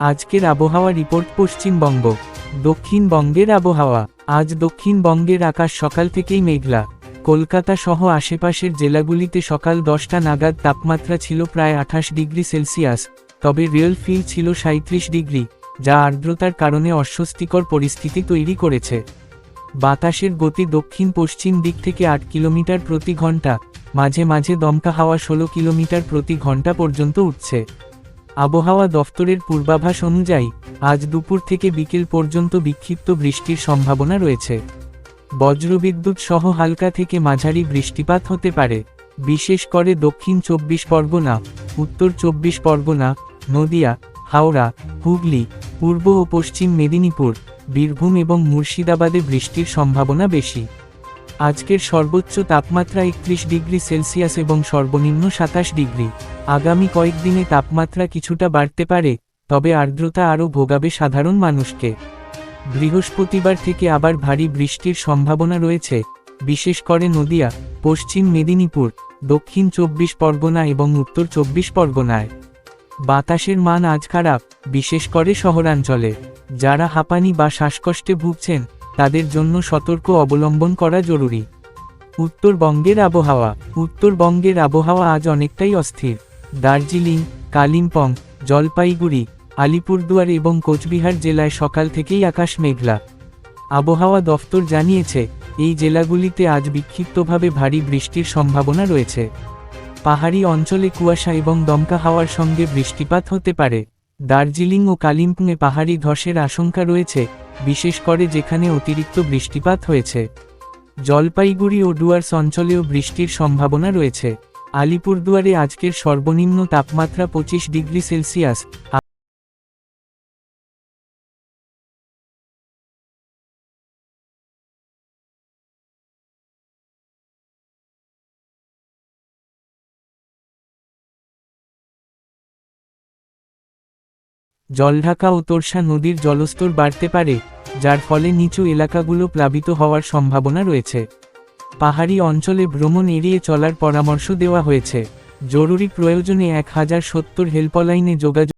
আজকের আবহাওয়া রিপোর্ট। পশ্চিমবঙ্গ, দক্ষিণবঙ্গের আবহাওয়া। আজ দক্ষিণবঙ্গের আকাশ সকাল থেকেই মেঘলা। কলকাতা সহ আশেপাশের জেলাগুলিতে সকাল 10টা নাগাদ তাপমাত্রা ছিল প্রায় 28 ডিগ্রি সেলসিয়াস, তবে রিয়েল ফিল ছিল 37 ডিগ্রি, যা আর্দ্রতার কারণে অস্বস্তিকর পরিস্থিতি তৈরি করেছে। বাতাসের গতি দক্ষিণ পশ্চিম দিক থেকে 8 কিলোমিটার প্রতি ঘন্টা, মাঝে মাঝে দমকা হাওয়া 16 কিলোমিটার প্রতি ঘন্টা পর্যন্ত উঠছে। আবহাওয়া দফতরের পূর্বাভাস অনুযায়ী আজ দুপুর থেকে বিকেল পর্যন্ত বিক্ষিপ্ত বৃষ্টির সম্ভাবনা রয়েছে। বজ্রবিদ্যুৎ সহ হালকা থেকে মাঝারি বৃষ্টিপাত হতে পারে, বিশেষ করে দক্ষিণ 24 পরগনা, উত্তর 24 পরগনা, নদিয়া, হাওড়া, হুগলি, পূর্ব ও পশ্চিম মেদিনীপুর, বীরভূম এবং মুর্শিদাবাদে বৃষ্টির সম্ভাবনা বেশি। আজকের সর্বোচ্চ তাপমাত্রা 31 ডিগ্রি সেলসিয়াস এবং সর্বনিম্ন 27 ডিগ্রি। আগামী কয়েকদিনে তাপমাত্রা কিছুটা বাড়তে পারে, তবে আর্দ্রতা আরও ভোগাবে সাধারণ মানুষকে। বৃহস্পতিবার থেকে আবার ভারী বৃষ্টির সম্ভাবনা রয়েছে, বিশেষ করে নদিয়া, পশ্চিম মেদিনীপুর, দক্ষিণ 24 পরগনা এবং উত্তর 24 পরগনায়। বাতাসের মান আজ খারাপ, বিশেষ করে শহরাঞ্চলে। যারা হাঁপানি বা শ্বাসকষ্টে ভুগছেন, তাদের জন্য সতর্ক অবলম্বন করা জরুরি। উত্তরবঙ্গের আবহাওয়া। উত্তরবঙ্গের আবহাওয়া আজ অনেকটাই অস্থির। দার্জিলিং, কালিম্পং, জলপাইগুড়ি, আলিপুরদুয়ার এবং কোচবিহার জেলায় সকাল থেকেই আকাশ মেঘলা। আবহাওয়া দফতর জানিয়েছে, এই জেলাগুলিতে আজ বিক্ষিপ্তভাবে ভারী বৃষ্টির সম্ভাবনা রয়েছে। পাহাড়ি অঞ্চলে কুয়াশা এবং দমকা হাওয়ার সঙ্গে বৃষ্টিপাত হতে পারে। দার্জিলিং ও কালিম্পংয়ে পাহাড়ি ধসের আশঙ্কা রয়েছে, বিশেষ করে যেখানে অতিরিক্ত বৃষ্টিপাত হয়েছে। জলপাইগুড়ি ও ডুয়ার্স অঞ্চলেও বৃষ্টির সম্ভাবনা রয়েছে। আলিপুরদুয়ারে আজকের সর্বনিম্ন তাপমাত্রা 25 ডিগ্রি সেলসিয়াস। জলঢাকা ও তোরসা নদীর জলস্তর বাড়তে পারে, যার ফলে নিচু এলাকাগুলো প্লাবিত হওয়ার সম্ভাবনা রয়েছে। পাহাড়ি অঞ্চলে ভ্রমণ এড়িয়ে চলার পরামর্শ দেওয়া হয়েছে। জরুরি প্রয়োজনে 1070 হেল্পলাইনে যোগাযোগ।